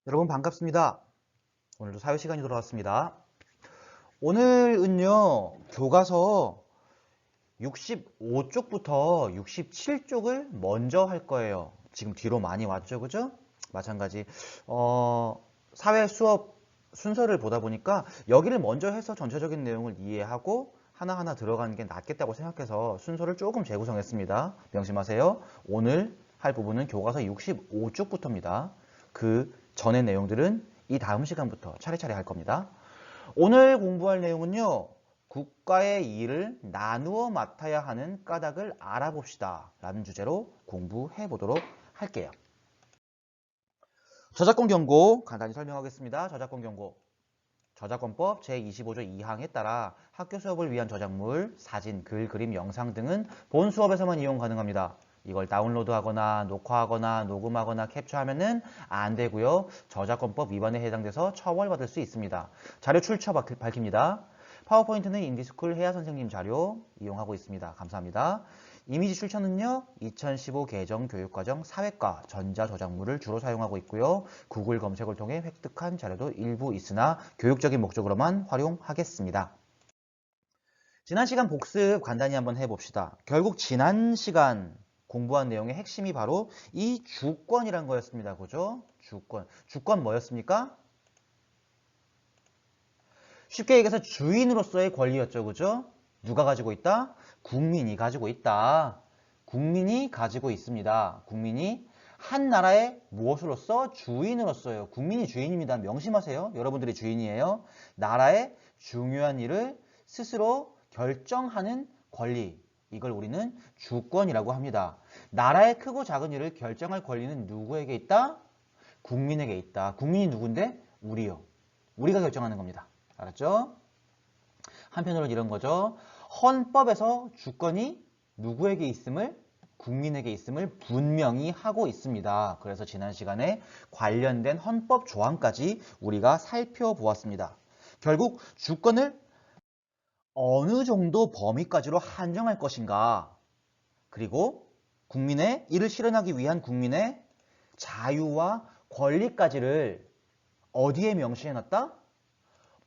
여러분 반갑습니다. 오늘도 사회 시간이 돌아왔습니다. 오늘은요, 교과서 65쪽부터 67쪽을 먼저 할 거예요. 지금 뒤로 많이 왔죠, 그죠? 마찬가지, 사회 수업 순서를 보다 보니까 여기를 먼저 해서 전체적인 내용을 이해하고 하나하나 들어가는 게 낫겠다고 생각해서 순서를 조금 재구성했습니다. 명심하세요. 오늘 할 부분은 교과서 65쪽부터입니다. 그 전의 내용들은 이 다음 시간부터 차례차례 할 겁니다. 오늘 공부할 내용은요. 국가의 일을 나누어 맡아야 하는 까닭을 알아봅시다. 라는 주제로 공부해 보도록 할게요. 저작권 경고 간단히 설명하겠습니다. 저작권 경고. 저작권법 제25조 2항에 따라 학교 수업을 위한 저작물, 사진, 글, 그림, 영상 등은 본 수업에서만 이용 가능합니다. 이걸 다운로드하거나 녹화하거나 녹음하거나 캡처하면은 안 되고요. 저작권법 위반에 해당돼서 처벌받을 수 있습니다. 자료 출처 밝힙니다. 파워포인트는 인디스쿨 혜야 선생님 자료 이용하고 있습니다. 감사합니다. 이미지 출처는요. 2015 개정 교육과정 사회과 전자저작물을 주로 사용하고 있고요. 구글 검색을 통해 획득한 자료도 일부 있으나 교육적인 목적으로만 활용하겠습니다. 지난 시간 복습 간단히 한번 해봅시다. 결국 지난 시간 공부한 내용의 핵심이 바로 이 주권이란 거였습니다. 그죠? 주권. 주권 뭐였습니까? 쉽게 얘기해서 주인으로서의 권리였죠. 그죠? 누가 가지고 있다? 국민이 가지고 있다. 국민이 가지고 있습니다. 국민이 한 나라의 무엇으로서? 주인으로서요. 국민이 주인입니다. 명심하세요. 여러분들이 주인이에요. 나라의 중요한 일을 스스로 결정하는 권리. 이걸 우리는 주권이라고 합니다. 나라의 크고 작은 일을 결정할 권리는 누구에게 있다? 국민에게 있다. 국민이 누군데? 우리요. 우리가 결정하는 겁니다. 알았죠? 한편으로는 이런 거죠. 헌법에서 주권이 누구에게 있음을? 국민에게 있음을 분명히 하고 있습니다. 그래서 지난 시간에 관련된 헌법 조항까지 우리가 살펴보았습니다. 결국 주권을 어느 정도 범위까지로 한정할 것인가? 그리고 국민의 이를 실현하기 위한 국민의 자유와 권리까지를 어디에 명시해놨다?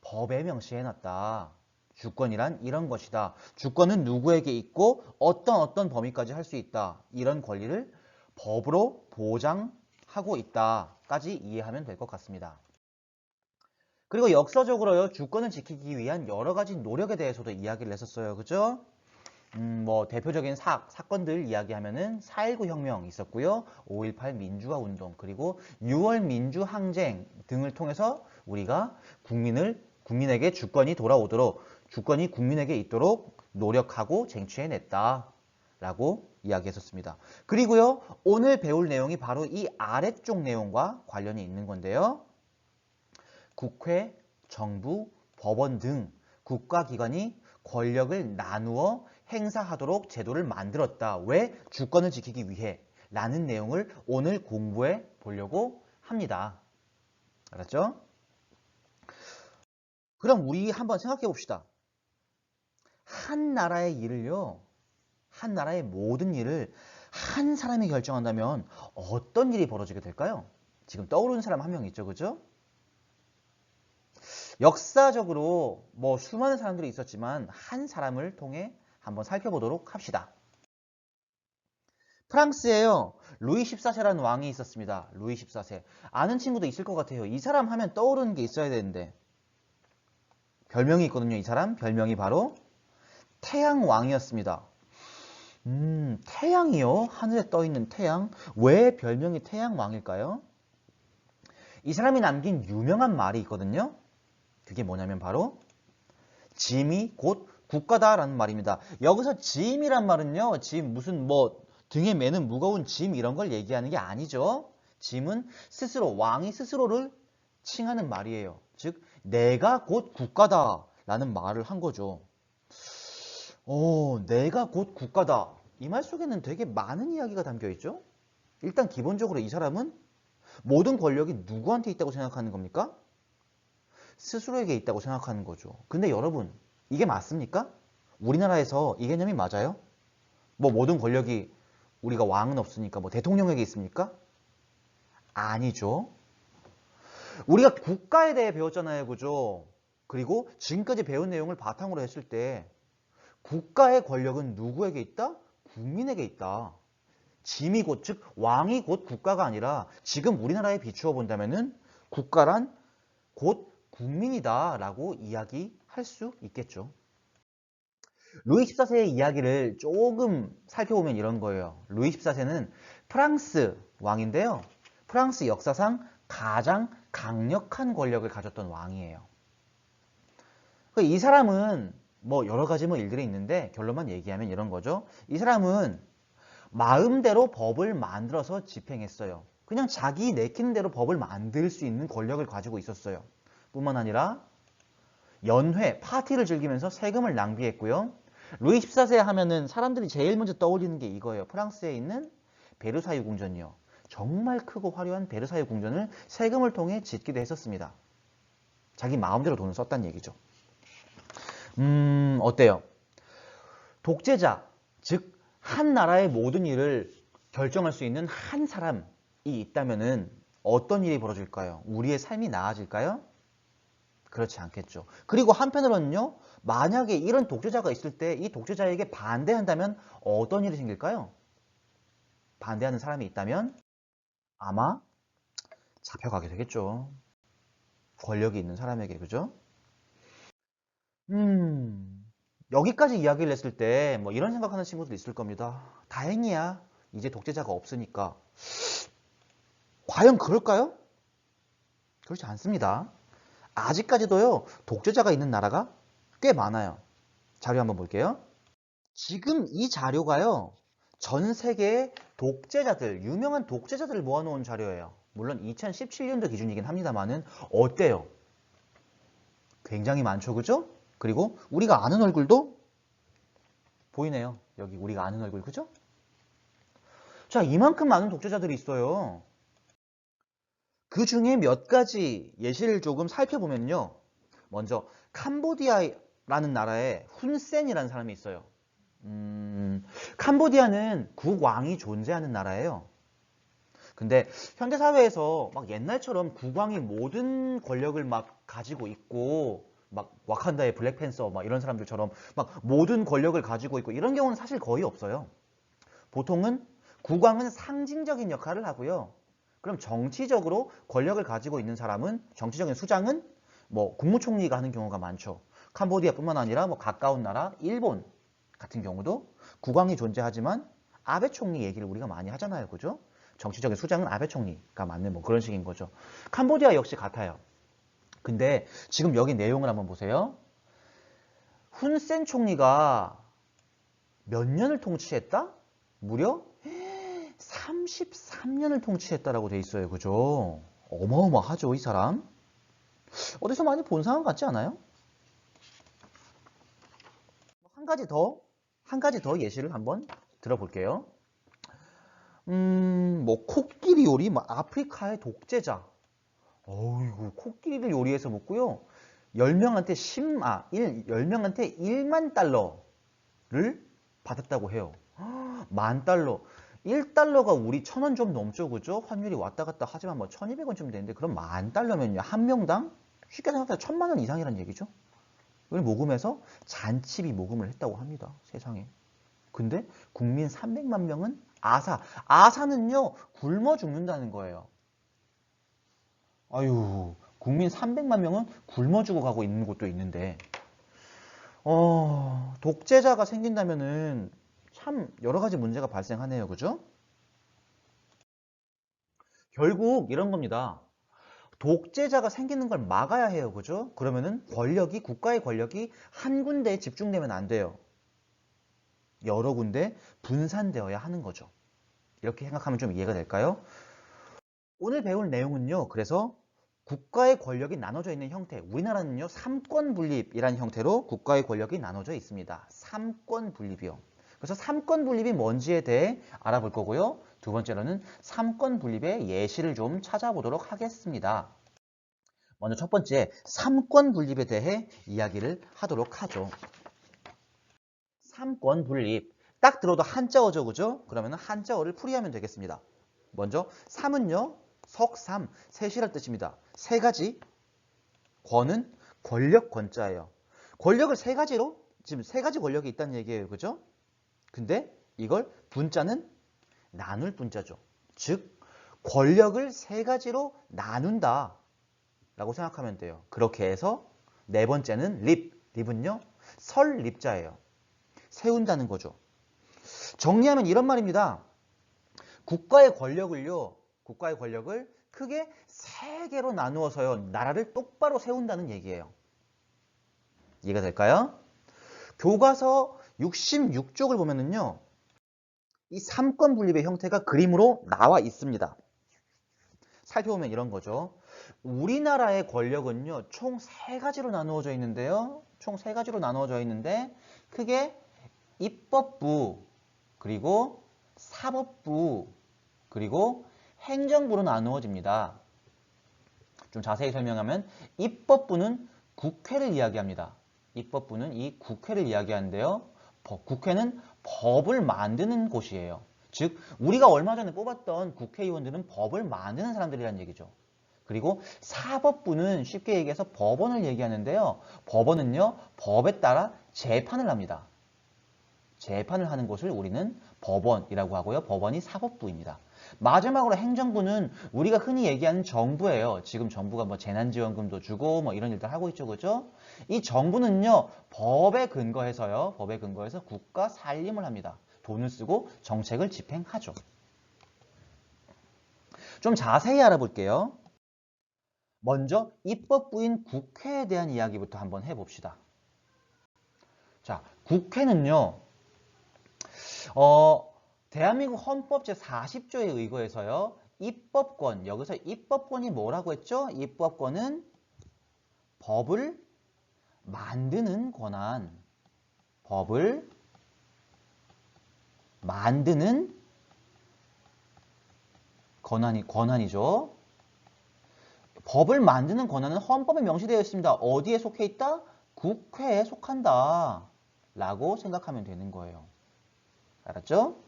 법에 명시해놨다. 주권이란 이런 것이다. 주권은 누구에게 있고 어떤 범위까지 할 수 있다. 이런 권리를 법으로 보장하고 있다까지 이해하면 될 것 같습니다. 그리고 역사적으로요. 주권을 지키기 위한 여러 가지 노력에 대해서도 이야기를 했었어요. 그죠? 뭐 대표적인 사건들 이야기하면은 4.19 혁명 있었고요. 5.18 민주화 운동 그리고 6월 민주항쟁 등을 통해서 우리가 국민에게 주권이 돌아오도록 주권이 국민에게 있도록 노력하고 쟁취해냈다 라고 이야기했었습니다. 그리고요. 오늘 배울 내용이 바로 이 아래쪽 내용과 관련이 있는 건데요. 국회, 정부, 법원 등 국가기관이 권력을 나누어 행사하도록 제도를 만들었다. 왜? 주권을 지키기 위해 라는 내용을 오늘 공부해 보려고 합니다. 알았죠? 그럼 우리 한번 생각해 봅시다. 한 나라의 일을요. 한 나라의 모든 일을 한 사람이 결정한다면 어떤 일이 벌어지게 될까요? 지금 떠오르는 사람 한 명 있죠. 그죠? 역사적으로 뭐 수많은 사람들이 있었지만 한 사람을 통해 한번 살펴보도록 합시다. 프랑스에요. 루이 14세라는 왕이 있었습니다. 루이 14세. 아는 친구도 있을 것 같아요. 이 사람 하면 떠오르는 게 있어야 되는데. 별명이 있거든요. 이 사람. 별명이 바로 태양왕이었습니다. 태양이요? 하늘에 떠있는 태양? 왜 별명이 태양왕일까요? 이 사람이 남긴 유명한 말이 있거든요. 그게 뭐냐면 바로 짐이 곧 국가다라는 말입니다. 여기서 짐이란 말은요. 짐 무슨 뭐 등에 매는 무거운 짐 이런 걸 얘기하는 게 아니죠. 짐은 스스로 왕이 스스로를 칭하는 말이에요. 즉 내가 곧 국가다라는 말을 한 거죠. 내가 곧 국가다. 이 말 속에는 되게 많은 이야기가 담겨 있죠. 일단 기본적으로 이 사람은 모든 권력이 누구한테 있다고 생각하는 겁니까? 스스로에게 있다고 생각하는 거죠. 근데 여러분, 이게 맞습니까? 우리나라에서 이 개념이 맞아요? 뭐 모든 권력이 우리가 왕은 없으니까 뭐 대통령에게 있습니까? 아니죠. 우리가 국가에 대해 배웠잖아요. 그죠? 그리고 지금까지 배운 내용을 바탕으로 했을 때 국가의 권력은 누구에게 있다? 국민에게 있다. 짐이 곧, 즉 왕이 곧 국가가 아니라 지금 우리나라에 비추어 본다면은 국가란 곧 국민이다 라고 이야기할 수 있겠죠. 루이 14세의 이야기를 조금 살펴보면 이런 거예요. 루이 14세는 프랑스 왕인데요. 프랑스 역사상 가장 강력한 권력을 가졌던 왕이에요. 이 사람은 뭐 여러 가지 일들이 있는데 결론만 얘기하면 이런 거죠. 이 사람은 마음대로 법을 만들어서 집행했어요. 그냥 자기 내키는 대로 법을 만들 수 있는 권력을 가지고 있었어요. 뿐만 아니라 연회, 파티를 즐기면서 세금을 낭비했고요. 루이 14세 하면은 사람들이 제일 먼저 떠올리는 게 이거예요. 프랑스에 있는 베르사유 궁전이요. 정말 크고 화려한 베르사유 궁전을 세금을 통해 짓기도 했었습니다. 자기 마음대로 돈을 썼다는 얘기죠. 어때요? 독재자, 즉 한 나라의 모든 일을 결정할 수 있는 한 사람이 있다면은 어떤 일이 벌어질까요? 우리의 삶이 나아질까요? 그렇지 않겠죠. 그리고 한편으로는요, 만약에 이런 독재자가 있을 때 이 독재자에게 반대한다면 어떤 일이 생길까요? 반대하는 사람이 있다면 아마 잡혀가게 되겠죠. 권력이 있는 사람에게, 그죠? 여기까지 이야기를 했을 때 뭐 이런 생각하는 친구들 있을 겁니다. 다행이야. 이제 독재자가 없으니까. 과연 그럴까요? 그렇지 않습니다. 아직까지도요, 독재자가 있는 나라가 꽤 많아요. 자료 한번 볼게요. 지금 이 자료가요, 전 세계의 독재자들, 유명한 독재자들을 모아놓은 자료예요. 물론 2017년도 기준이긴 합니다만은 어때요? 굉장히 많죠, 그죠? 그리고 우리가 아는 얼굴도 보이네요. 여기 우리가 아는 얼굴, 그죠? 자, 이만큼 많은 독재자들이 있어요. 그 중에 몇 가지 예시를 조금 살펴보면요. 먼저 캄보디아라는 나라에 훈센이라는 사람이 있어요. 캄보디아는 국왕이 존재하는 나라예요. 근데 현대사회에서 막 옛날처럼 국왕이 모든 권력을 막 가지고 있고 막 와칸다의 블랙팬서 막 이런 사람들처럼 막 모든 권력을 가지고 있고 이런 경우는 사실 거의 없어요. 보통은 국왕은 상징적인 역할을 하고요. 그럼 정치적으로 권력을 가지고 있는 사람은 정치적인 수장은 뭐 국무총리가 하는 경우가 많죠. 캄보디아뿐만 아니라 뭐 가까운 나라 일본 같은 경우도 국왕이 존재하지만 아베 총리 얘기를 우리가 많이 하잖아요. 그죠? 정치적인 수장은 아베 총리가 맞는 뭐 그런 식인 거죠. 캄보디아 역시 같아요. 근데 지금 여기 내용을 한번 보세요. 훈센 총리가 몇 년을 통치했다? 무려 33년을 통치했다라고 돼 있어요. 그죠? 어마어마하죠, 이 사람. 어디서 많이 본 사람 같지 않아요? 한 가지 더 예시를 한번 들어볼게요. 뭐 코끼리 요리, 뭐 아프리카의 독재자. 어이구, 코끼리를 요리해서 먹고요. 10명한테 10명한테 1만 달러를 받았다고 해요. 10,000달러. 1달러가 우리 1,000원 좀 넘죠, 그죠? 환율이 왔다 갔다 하지만 뭐 1,200원쯤 되는데 그럼 10,000달러면요. 한 명당 쉽게 생각해서 1,000만 원 이상이라는 얘기죠. 이걸 모금해서 잔치비 모금을 했다고 합니다. 세상에. 근데 국민 300만 명은 아사는요, 굶어 죽는다는 거예요. 아유, 국민 300만 명은 굶어 죽어 가고 있는 곳도 있는데, 독재자가 생긴다면은 참 여러 가지 문제가 발생하네요. 그죠? 결국 이런 겁니다. 독재자가 생기는 걸 막아야 해요. 그죠? 그러면은 국가의 권력이 한 군데에 집중되면 안 돼요. 여러 군데 분산되어야 하는 거죠. 이렇게 생각하면 좀 이해가 될까요? 오늘 배울 내용은요. 그래서 국가의 권력이 나눠져 있는 형태. 우리나라는요. 삼권 분립이라는 형태로 국가의 권력이 나눠져 있습니다. 삼권 분립이요. 그래서 삼권 분립이 뭔지에 대해 알아볼 거고요. 두 번째로는 삼권 분립의 예시를 좀 찾아보도록 하겠습니다. 먼저 첫 번째, 삼권 분립에 대해 이야기를 하도록 하죠. 삼권 분립. 딱 들어도 한자어죠, 그죠? 그러면 한자어를 풀이하면 되겠습니다. 먼저 삼은요, 석삼, 셋이란 뜻입니다. 세 가지. 권은 권력 권자예요. 권력을 세 가지로, 지금 세 가지 권력이 있다는 얘기예요. 그죠? 근데 이걸 분자는 나눌 분자죠. 즉, 권력을 세 가지로 나눈다 라고 생각하면 돼요. 그렇게 해서 네 번째는 립은요, 설립자예요. 세운다는 거죠. 정리하면 이런 말입니다. 국가의 권력을 크게 세 개로 나누어서요, 나라를 똑바로 세운다는 얘기예요. 이해가 될까요? 교과서 66쪽을 보면은요, 이 삼권 분립의 형태가 그림으로 나와 있습니다. 살펴보면 이런 거죠. 우리나라의 권력은요, 총 세 가지로 나누어져 있는데요. 총 세 가지로 나누어져 있는데, 크게 입법부, 그리고 사법부, 그리고 행정부로 나누어집니다. 좀 자세히 설명하면 입법부는 국회를 이야기합니다. 입법부는 이 국회를 이야기하는데요. 국회는 법을 만드는 곳이에요. 즉, 우리가 얼마 전에 뽑았던 국회의원들은 법을 만드는 사람들이라는 얘기죠. 그리고 사법부는 쉽게 얘기해서 법원을 얘기하는데요. 법원은요, 법에 따라 재판을 합니다. 재판을 하는 곳을 우리는 법원이라고 하고요. 법원이 사법부입니다. 마지막으로 행정부는 우리가 흔히 얘기하는 정부예요. 지금 정부가 뭐 재난지원금도 주고 뭐 이런 일들 하고 있죠. 그죠? 이 정부는요, 법에 근거해서 국가 살림을 합니다. 돈을 쓰고 정책을 집행하죠. 좀 자세히 알아볼게요. 먼저 입법부인 국회에 대한 이야기부터 한번 해봅시다. 자, 국회는요, 대한민국 헌법 제40조에 의거해서요, 입법권, 여기서 입법권이 뭐라고 했죠? 입법권은 법을 만드는 권한, 법을 만드는 권한이죠. 법을 만드는 권한은 헌법에 명시되어 있습니다. 어디에 속해 있다? 국회에 속한다 라고 생각하면 되는 거예요. 알았죠?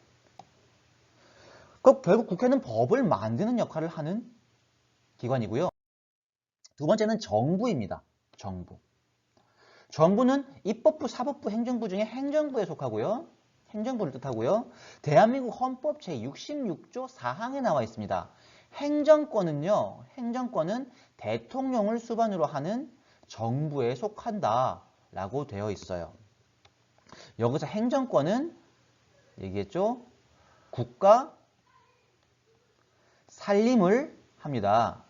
결국 국회는 법을 만드는 역할을 하는 기관이고요. 두 번째는 정부입니다. 정부는 입법부, 사법부, 행정부 중에 행정부에 속하고요. 행정부를 뜻하고요. 대한민국 헌법 제66조 4항에 나와 있습니다. 행정권은 대통령을 수반으로 하는 정부에 속한다 라고 되어 있어요. 여기서 행정권은 얘기했죠? 국가 살림을 합니다.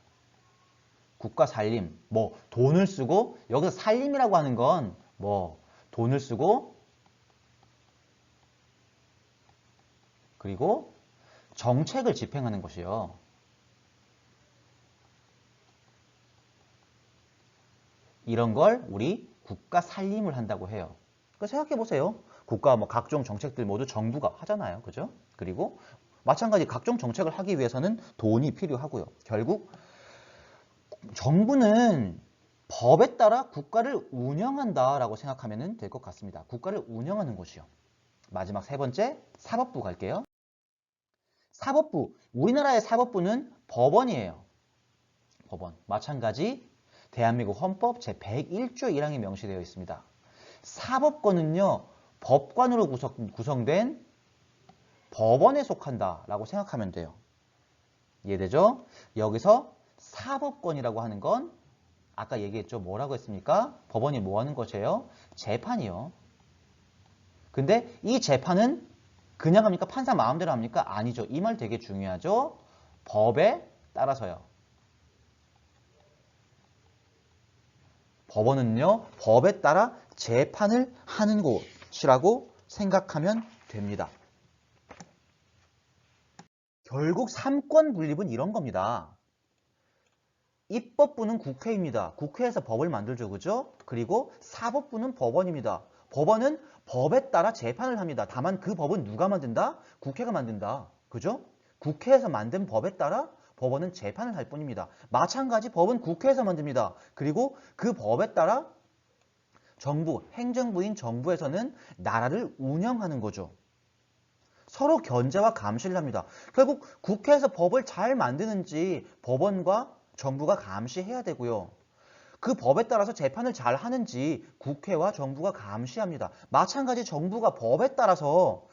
국가 살림, 뭐 돈을 쓰고, 여기서 살림이라고 하는 건 뭐 돈을 쓰고, 그리고 정책을 집행하는 것이요. 이런 걸 우리 국가 살림을 한다고 해요. 생각해 보세요. 국가 뭐 각종 정책들 모두 정부가 하잖아요. 그죠? 그리고 마찬가지 각종 정책을 하기 위해서는 돈이 필요하고요. 결국 정부는 법에 따라 국가를 운영한다라고 생각하면 될 것 같습니다. 국가를 운영하는 곳이요. 마지막 세 번째, 사법부 갈게요. 사법부, 우리나라의 사법부는 법원이에요. 법원. 마찬가지 대한민국 헌법 제101조 1항에 명시되어 있습니다. 사법권은요, 법관으로 구성된 법원에 속한다라고 생각하면 돼요. 이해되죠? 여기서 사법권이라고 하는 건 아까 얘기했죠. 뭐라고 했습니까? 법원이 뭐 하는 것이에요? 재판이요. 근데 이 재판은 그냥 합니까? 판사 마음대로 합니까? 아니죠. 이 말 되게 중요하죠. 법에 따라서요. 법원은요, 법에 따라 재판을 하는 곳이라고 생각하면 됩니다. 결국 삼권 분립은 이런 겁니다. 입법부는 국회입니다. 국회에서 법을 만들죠. 그죠? 그리고 사법부는 법원입니다. 법원은 법에 따라 재판을 합니다. 다만 그 법은 누가 만든다? 국회가 만든다. 그죠? 국회에서 만든 법에 따라 법원은 재판을 할 뿐입니다. 마찬가지 법은 국회에서 만듭니다. 그리고 그 법에 따라 정부, 행정부인 정부에서는 나라를 운영하는 거죠. 서로 견제와 감시를 합니다. 결국 국회에서 법을 잘 만드는지 법원과 정부가 감시해야 되고요. 그 법에 따라서 재판을 잘 하는지 국회와 정부가 감시합니다. 마찬가지 정부가 법에 따라서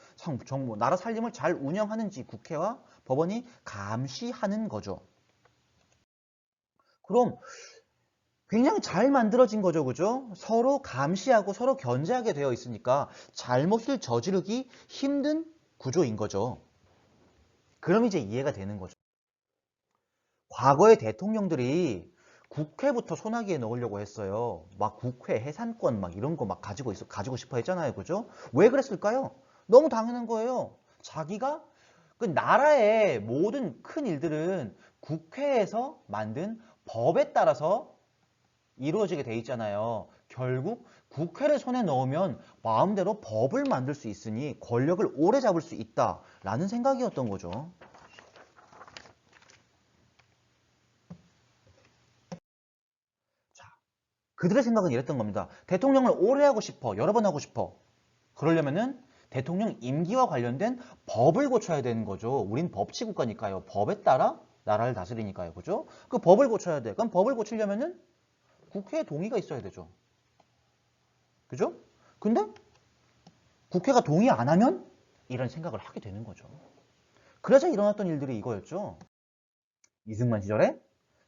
정부, 나라 살림을 잘 운영하는지 국회와 법원이 감시하는 거죠. 그럼 굉장히 잘 만들어진 거죠. 그죠? 서로 감시하고 서로 견제하게 되어 있으니까 잘못을 저지르기 힘든 구조인 거죠. 그럼 이제 이해가 되는 거죠. 과거의 대통령들이 국회부터 소나기에 넣으려고 했어요. 막 국회 해산권 막 이런 거 막 가지고 싶어 했잖아요. 그죠? 왜 그랬을까요? 너무 당연한 거예요. 자기가 그 나라의 모든 큰 일들은 국회에서 만든 법에 따라서 이루어지게 돼 있잖아요. 결국 국회를 손에 넣으면 마음대로 법을 만들 수 있으니 권력을 오래 잡을 수 있다라는 생각이었던 거죠. 그들의 생각은 이랬던 겁니다. 대통령을 오래 하고 싶어. 여러 번 하고 싶어. 그러려면은 대통령 임기와 관련된 법을 고쳐야 되는 거죠. 우린 법치국가니까요. 법에 따라 나라를 다스리니까요. 그죠? 그 법을 고쳐야 돼. 그럼 법을 고치려면은 국회의 동의가 있어야 되죠. 그죠? 근데 국회가 동의 안 하면 이런 생각을 하게 되는 거죠. 그래서 일어났던 일들이 이거였죠. 이승만 시절에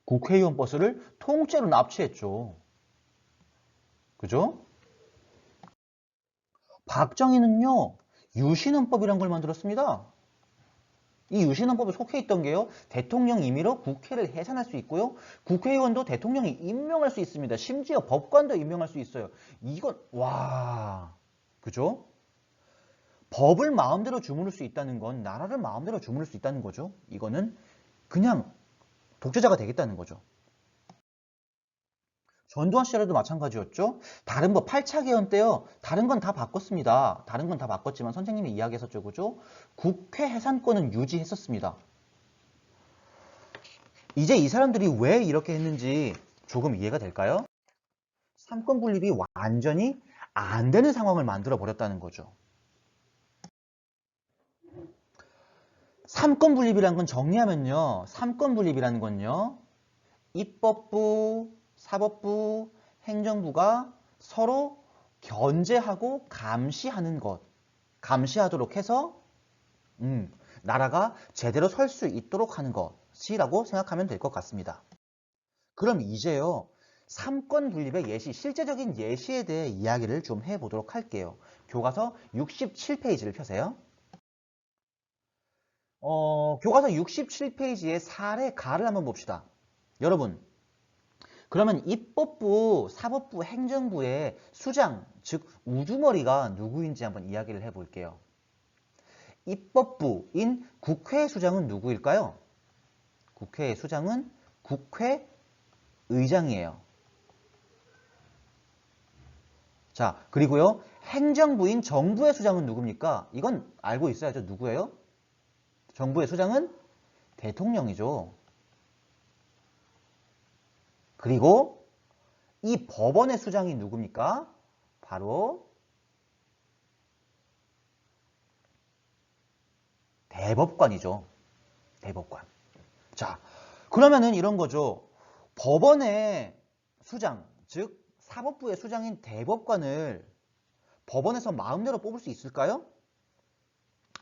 국회의원 버스를 통째로 납치했죠. 그죠? 박정희는요, 유신헌법이란 걸 만들었습니다. 이 유신헌법에 속해 있던 게요, 대통령 임의로 국회를 해산할 수 있고요, 국회의원도 대통령이 임명할 수 있습니다. 심지어 법관도 임명할 수 있어요. 이건, 와, 그죠? 법을 마음대로 주무를 수 있다는 건 나라를 마음대로 주무를 수 있다는 거죠. 이거는 그냥 독재자가 되겠다는 거죠. 전두환 시절에도 마찬가지였죠. 다른 법 8차 개헌 때요. 다른 건 다 바꿨습니다. 다른 건 다 바꿨지만 선생님이 이야기했었죠. 그죠? 국회 해산권은 유지했었습니다. 이제 이 사람들이 왜 이렇게 했는지 조금 이해가 될까요? 삼권 분립이 완전히 안 되는 상황을 만들어 버렸다는 거죠. 삼권 분립이라는 건 정리하면요. 삼권 분립이라는 건요. 입법부, 사법부, 행정부가 서로 견제하고 감시하는 것, 감시하도록 해서 나라가 제대로 설 수 있도록 하는 것이라고 생각하면 될 것 같습니다. 그럼 이제요. 삼권 분립의 예시, 실제적인 예시에 대해 이야기를 좀 해보도록 할게요. 교과서 67페이지를 펴세요. 교과서 67페이지의 사례 가를 한번 봅시다. 여러분, 그러면 입법부, 사법부, 행정부의 수장, 즉 우두머리가 누구인지 한번 이야기를 해볼게요. 입법부인 국회 수장은 누구일까요? 국회의 수장은 국회의장이에요. 자, 그리고요. 행정부인 정부의 수장은 누굽니까? 이건 알고 있어야죠. 누구예요? 정부의 수장은 대통령이죠. 그리고 이 법원의 수장이 누굽니까? 바로 대법관이죠. 대법관. 자, 그러면은 이런 거죠. 법원의 수장, 즉 사법부의 수장인 대법관을 법원에서 마음대로 뽑을 수 있을까요?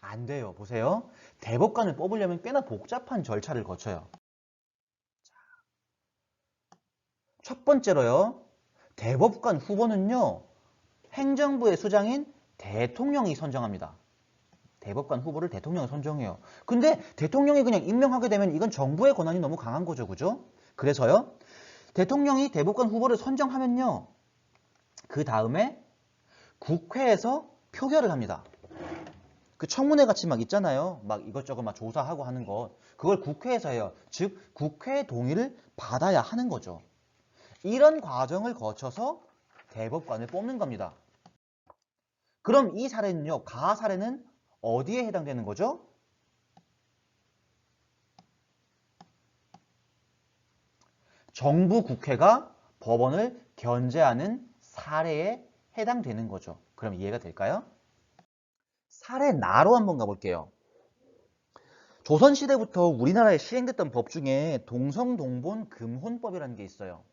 안 돼요. 보세요. 대법관을 뽑으려면 꽤나 복잡한 절차를 거쳐요. 첫 번째로요. 대법관 후보는요. 행정부의 수장인 대통령이 선정합니다. 대법관 후보를 대통령이 선정해요. 근데 대통령이 그냥 임명하게 되면 이건 정부의 권한이 너무 강한 거죠. 그죠? 그래서요. 대통령이 대법관 후보를 선정하면요. 그 다음에 국회에서 표결을 합니다. 그 청문회 같이 막 있잖아요. 막 이것저것 막 조사하고 하는 것. 그걸 국회에서 해요. 즉 국회의 동의를 받아야 하는 거죠. 이런 과정을 거쳐서 대법관을 뽑는 겁니다. 그럼 이 사례는요. 가 사례는 어디에 해당되는 거죠? 정부 국회가 법원을 견제하는 사례에 해당되는 거죠. 그럼 이해가 될까요? 사례 나로 한번 가볼게요. 조선시대부터 우리나라에 시행됐던 법 중에 동성동본 금혼법이라는 게 있어요.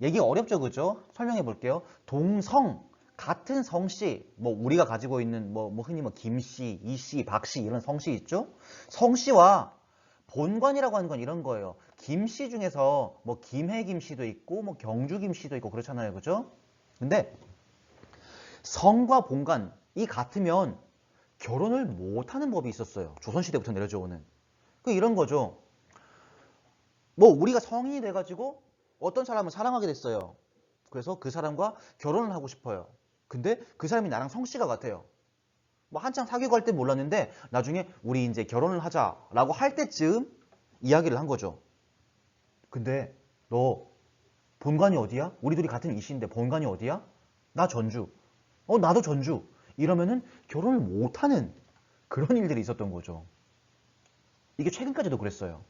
얘기 어렵죠, 그죠? 설명해 볼게요. 동성, 같은 성씨, 뭐 우리가 가지고 있는 뭐 흔히 뭐 김씨, 이씨, 박씨 이런 성씨 있죠? 성씨와 본관이라고 하는 건 이런 거예요. 김씨 중에서 뭐 김해 김씨도 있고 뭐 경주 김씨도 있고 그렇잖아요, 그죠? 근데 성과 본관이 같으면 결혼을 못하는 법이 있었어요. 조선시대부터 내려져 오는. 그 이런 거죠. 뭐 우리가 성인이 돼가지고 어떤 사람을 사랑하게 됐어요. 그래서 그 사람과 결혼을 하고 싶어요. 근데 그 사람이 나랑 성씨가 같아요. 뭐 한창 사귀고 할 때 몰랐는데 나중에 우리 이제 결혼을 하자라고 할 때쯤 이야기를 한 거죠. 근데 너 본관이 어디야? 우리 둘이 같은 이씨인데 본관이 어디야? 나 전주. 나도 전주. 이러면은 결혼을 못하는 그런 일들이 있었던 거죠. 이게 최근까지도 그랬어요.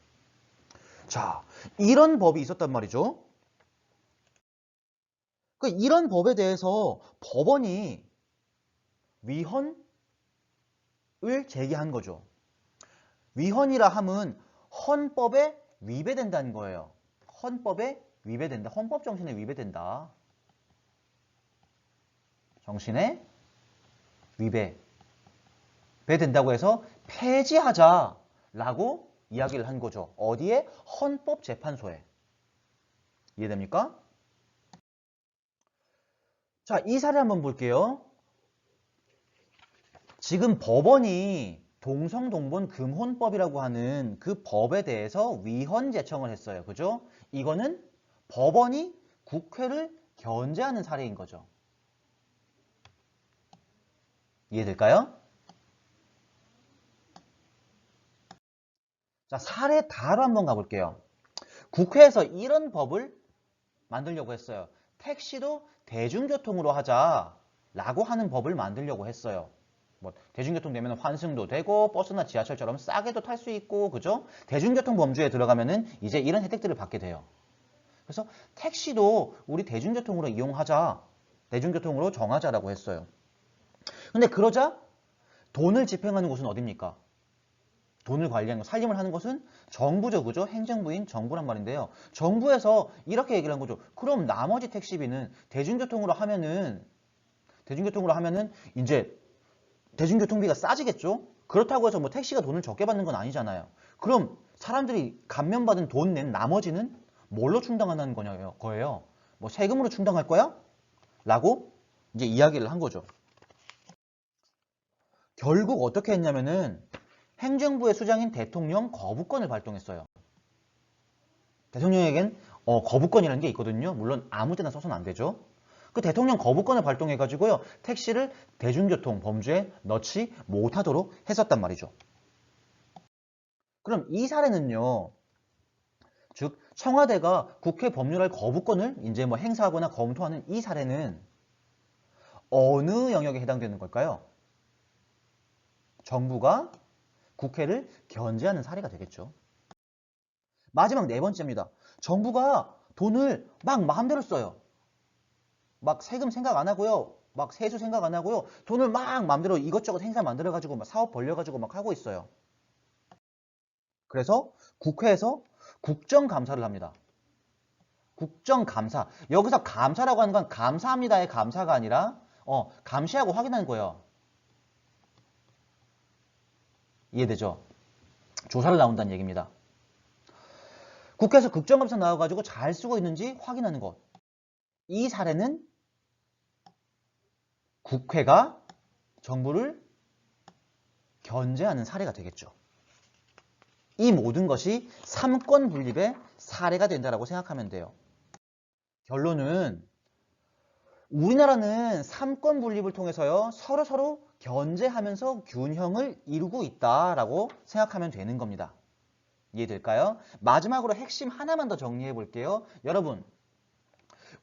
자, 이런 법이 있었단 말이죠. 이런 법에 대해서 법원이 위헌을 제기한 거죠. 위헌이라 함은 헌법에 위배된다는 거예요. 헌법에 위배된다. 헌법 정신에 위배된다. 정신에 위배된다고 해서 폐지하자라고 이야기를 한 거죠. 어디에? 헌법재판소에. 이해됩니까? 자, 이 사례 한번 볼게요. 지금 법원이 동성동본 금혼법이라고 하는 그 법에 대해서 위헌 제청을 했어요. 그죠? 이거는 법원이 국회를 견제하는 사례인 거죠. 이해될까요? 자, 사례 다로 한번 가볼게요. 국회에서 이런 법을 만들려고 했어요. 택시도 대중교통으로 하자라고 하는 법을 만들려고 했어요. 뭐 대중교통 되면 환승도 되고 버스나 지하철처럼 싸게도 탈 수 있고 그죠? 대중교통 범주에 들어가면은 이제 이런 혜택들을 받게 돼요. 그래서 택시도 우리 대중교통으로 이용하자. 대중교통으로 정하자라고 했어요. 근데 그러자 돈을 집행하는 곳은 어딥니까? 돈을 관리하는 거, 살림을 하는 것은 정부죠, 그죠? 행정부인 정부란 말인데요. 정부에서 이렇게 얘기를 한 거죠. 그럼 나머지 택시비는 대중교통으로 하면은 이제 대중교통비가 싸지겠죠? 그렇다고 해서 뭐 택시가 돈을 적게 받는 건 아니잖아요. 그럼 사람들이 감면받은 돈 낸 나머지는 뭘로 충당하는 거예요? 뭐 세금으로 충당할 거야? 라고 이제 이야기를 한 거죠. 결국 어떻게 했냐면은 행정부의 수장인 대통령 거부권을 발동했어요. 대통령에겐 거부권이라는 게 있거든요. 물론 아무 때나 써서는 안 되죠. 그 대통령 거부권을 발동해가지고요. 택시를 대중교통 범주에 넣지 못하도록 했었단 말이죠. 그럼 이 사례는요. 즉 청와대가 국회 법률할 거부권을 이제 뭐 행사하거나 검토하는 이 사례는 어느 영역에 해당되는 걸까요? 정부가 국회를 견제하는 사례가 되겠죠. 마지막 네 번째입니다. 정부가 돈을 막 마음대로 써요. 막 세금 생각 안 하고요. 막 세수 생각 안 하고요. 돈을 막 마음대로 이것저것 행사 만들어가지고 막 사업 벌려가지고 막 하고 있어요. 그래서 국회에서 국정감사를 합니다. 국정감사. 여기서 감사라고 하는 건 감사합니다의 감사가 아니라 감시하고 확인하는 거예요. 이해되죠? 조사를 나온다는 얘기입니다. 국회에서 국정감사 나와가지고 잘 쓰고 있는지 확인하는 것. 이 사례는 국회가 정부를 견제하는 사례가 되겠죠. 이 모든 것이 삼권 분립의 사례가 된다고 생각하면 돼요. 결론은 우리나라는 삼권 분립을 통해서요 서로 견제하면서 균형을 이루고 있다라고 생각하면 되는 겁니다. 이해될까요? 마지막으로 핵심 하나만 더 정리해 볼게요. 여러분,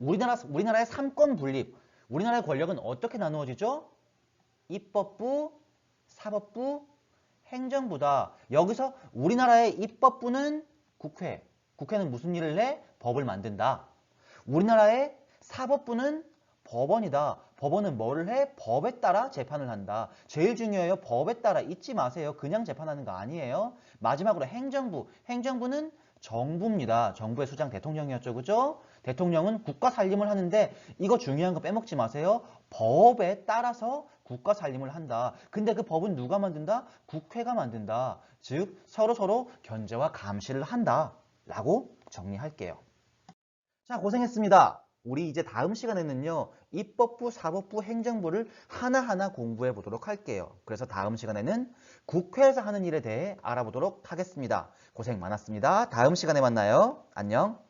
우리나라의 삼권 분립, 우리나라의 권력은 어떻게 나누어지죠? 입법부, 사법부, 행정부다. 여기서 우리나라의 입법부는 국회는 무슨 일을 해? 법을 만든다. 우리나라의 사법부는 법원이다. 법원은 뭐를 해? 법에 따라 재판을 한다. 제일 중요해요. 법에 따라 잊지 마세요. 그냥 재판하는 거 아니에요. 마지막으로 행정부. 행정부는 정부입니다. 정부의 수장 대통령이었죠. 그죠? 대통령은 국가 살림을 하는데 이거 중요한 거 빼먹지 마세요. 법에 따라서 국가 살림을 한다. 근데 그 법은 누가 만든다? 국회가 만든다. 즉 서로 견제와 감시를 한다. 라고 정리할게요. 자, 고생했습니다. 우리 이제 다음 시간에는요, 입법부, 사법부, 행정부를 하나하나 공부해 보도록 할게요. 그래서 다음 시간에는 국회에서 하는 일에 대해 알아보도록 하겠습니다. 고생 많았습니다. 다음 시간에 만나요. 안녕.